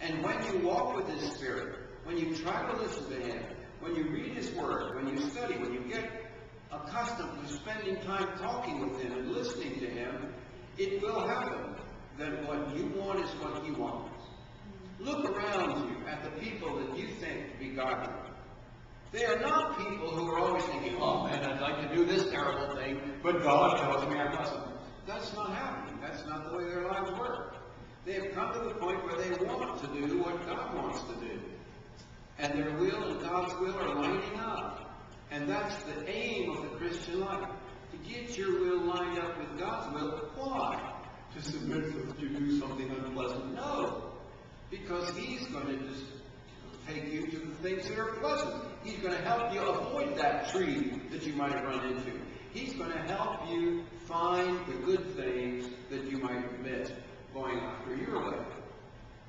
And when you walk with His Spirit, when you try to listen to Him, when you read His Word, when you study, when you get accustomed to spending time talking with Him and listening to Him, it will happen that what you want is what He wants. Look around you at the people that you think to be godly. They are not people who are always thinking, oh man, I'd like to do this terrible thing, but God tells me I mustn't. That's not happening. That's not the way their lives work. They have come to the point where they want to do what God wants to do. And their will and God's will are lining up. And that's the aim of the Christian life. To get your will lined up with God's will. Why? To submit so that you do something unpleasant? No. Because He's going to just take you to the things that are pleasant. He's going to help you avoid that tree that you might have run into. He's going to help you find the good things that you might miss going after your way.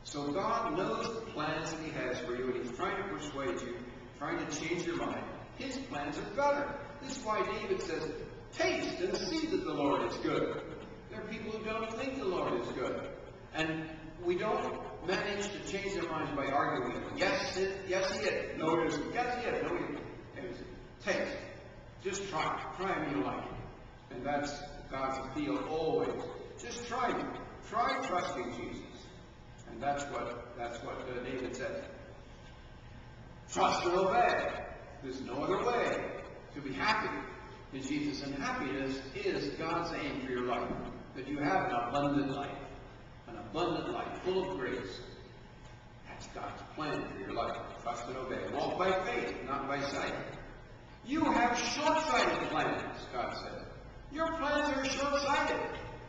So God knows the plans that He has for you, and He's trying to persuade you, trying to change your mind. His plans are better. This is why David says, taste and see that the Lord is good. There are people who don't think the Lord is good. And we don't manage to change their minds by arguing with them. Yes, He is. No, He isn't. Yes, He is. No, He isn't. Taste. Just try. Try Him, you'll like it. And that's God's appeal always. Just try Him. Try trusting Jesus. And that's what David said. Trust and obey. There's no other way to be happy in Jesus. And happiness is God's aim for your life. That you have an abundant life. An abundant life, full of grace. That's God's plan for your life. Trust and obey. Walk by faith, not by sight. You have short-sighted plans, God says. Your plans are short-sighted.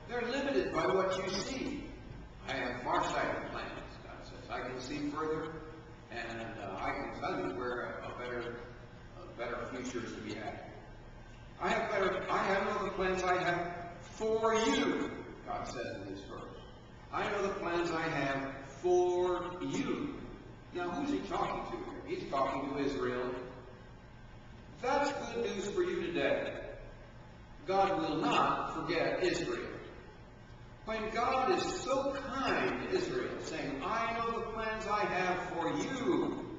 They're limited by what you see. I have far-sighted plans, God says. I can see further, and I can tell you where a better future is to be had. I know the plans I have for you, God says in this verse. I know the plans I have for you. Now, who's He talking to here? He's talking to Israel. That's good news for you today. God will not forget Israel. When God is so kind to Israel, saying, I know the plans I have for you.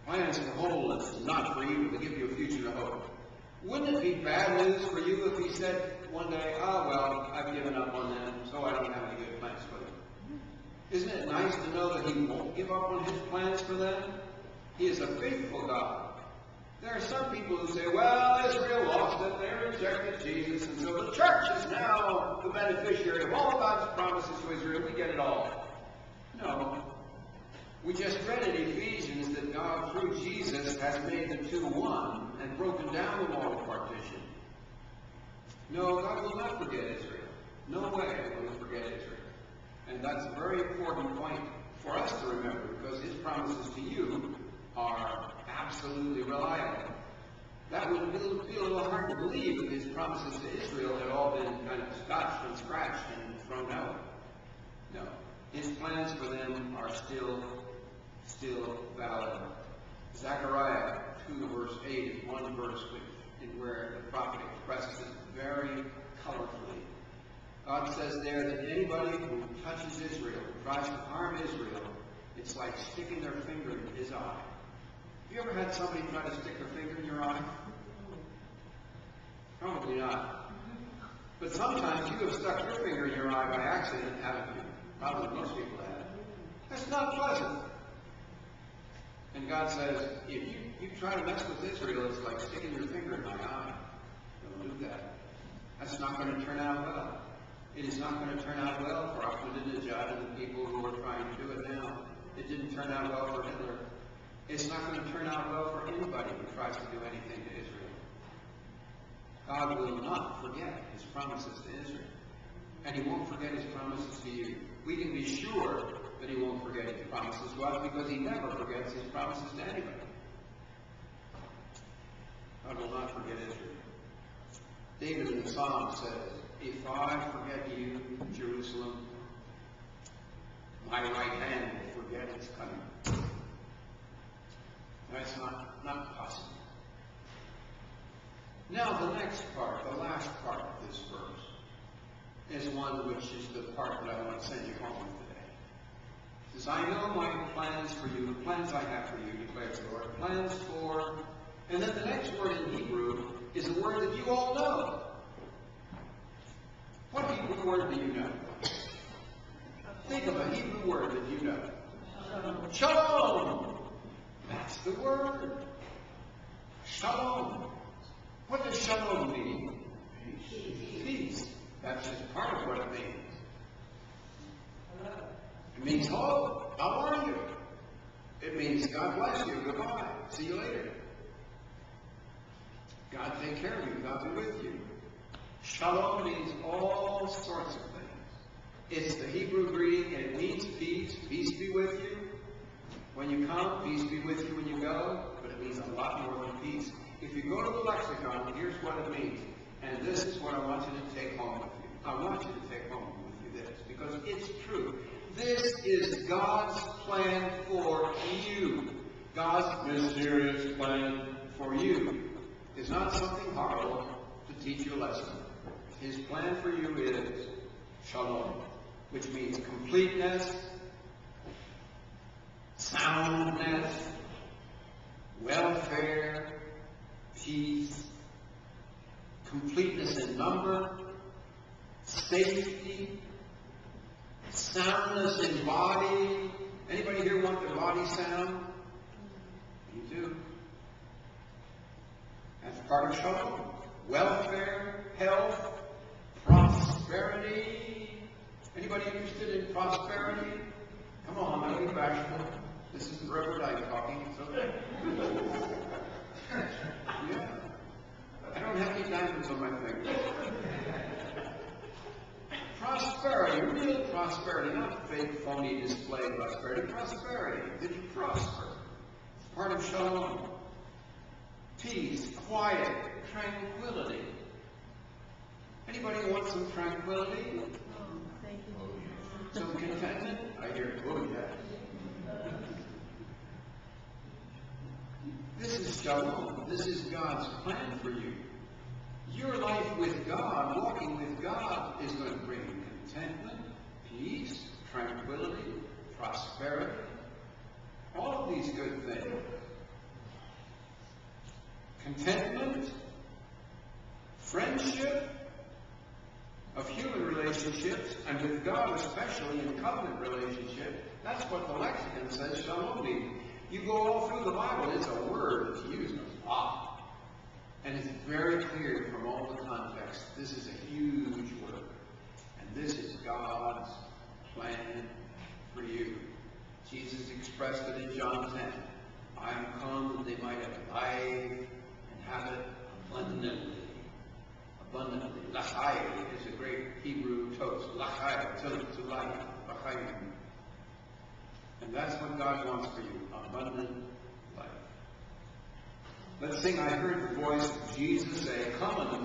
Plans for wholeness, not for evil, to give you a future to hope. Wouldn't it be bad news for you if He said one day, well, I've given up on them, so I don't have any good plans for them? Isn't it nice to know that He won't give up on His plans for them? He is a faithful God. There are some people who say, well, Israel lost it, they rejected Jesus, and so the church is now the beneficiary of all God's promises to Israel. We get it all. No. We just read in Ephesians that God, through Jesus, has made the two one and broken down the wall of partition. No, God will not forget Israel. No way will He forget Israel. And that's a very important point for us to remember, because His promises to you are absolutely reliable. That would feel a little hard to believe if His promises to Israel had all been kind of scotched and scratched and thrown out. No. His plans for them are still valid. Zechariah 2 verse 8 is one verse where the prophet expresses it very colorfully. God says there that anybody who touches Israel, who tries to harm Israel, it's like sticking their finger in His eye. Have you ever had somebody try to stick their finger in your eye? Probably not. But sometimes you have stuck your finger in your eye by accident, haven't you? Probably most people have. That's not pleasant. And God says, if you try to mess with Israel, it's like sticking your finger in my eye. Don't do that. That's not going to turn out well. It is not going to turn out well for Ahmadinejad and the people who are trying to do it now. It didn't turn out well for Hitler. It's not going to turn out well for anybody who tries to do anything to Israel. God will not forget His promises to Israel. And He won't forget His promises to you. We can be sure that He won't forget His promises to us, because He never forgets His promises to anybody. God will not forget Israel. David in the Psalm says, if I forget you, Jerusalem, my right hand will forget its coming. That's not possible. Now the next part, the last part of this verse, is one which is the part that I want to send you home with today. I know my plans for you, the plans I have for you, declares the Lord. Plans for, and then the next word in Hebrew is a word that you all know. What Hebrew word do you know? Think of a Hebrew word that you know. Shalom. That's the word. Shalom. What does shalom mean? Peace. That's just part of what it means. It means hello. How are you? It means God bless you. Goodbye. See you later. God take care of you. God be with you. Shalom means all sorts of things. It's the Hebrew greeting, and it means peace. Peace be with you when you come. Peace be with you when you go. But it means a lot more than peace. If you go to the lexicon, here's what it means. And this is what I want you to take home with you. I want you to take home with you this, because it's true. This is God's plan for you. God's mysterious plan for you is not something horrible to teach you a lesson. His plan for you is shalom, which means completeness, soundness, welfare, peace, completeness in number, safety, soundness in body. Anybody here want their body sound? You do. That's part of shalom. Welfare, health, prosperity. Anybody interested in prosperity? Come on, don't be bashful. This isn't Reverend Ike talking. It's okay. Yeah. I don't have any diamonds on my fingers. Prosperity, real prosperity, not fake, phony display prosperity. Prosperity. Did you prosper? It's part of shalom. Peace, quiet, tranquility. Anybody want some tranquility? Thank you. Some contentment? I hear, oh yeah. This is shalom. This is God's plan for you. Your life with God, walking with God, is going to bring contentment, peace, tranquility, prosperity, all of these good things. Contentment, friendship, of human relationships, and with God especially in covenant relationship. That's what the lexicon says shalom means. You go all through the Bible, it's a word that's used a lot. And it's very clear from all the context. This is a huge word. And this is God's plan for you. Jesus expressed it in John 10. I am come that they might have life and have it abundantly. Abundantly. L'chaim is a great Hebrew toast. L'chaim, to life. L'chaim. And that's what God wants for you. Abundant life. Let's sing, I heard the voice of Jesus say, come unto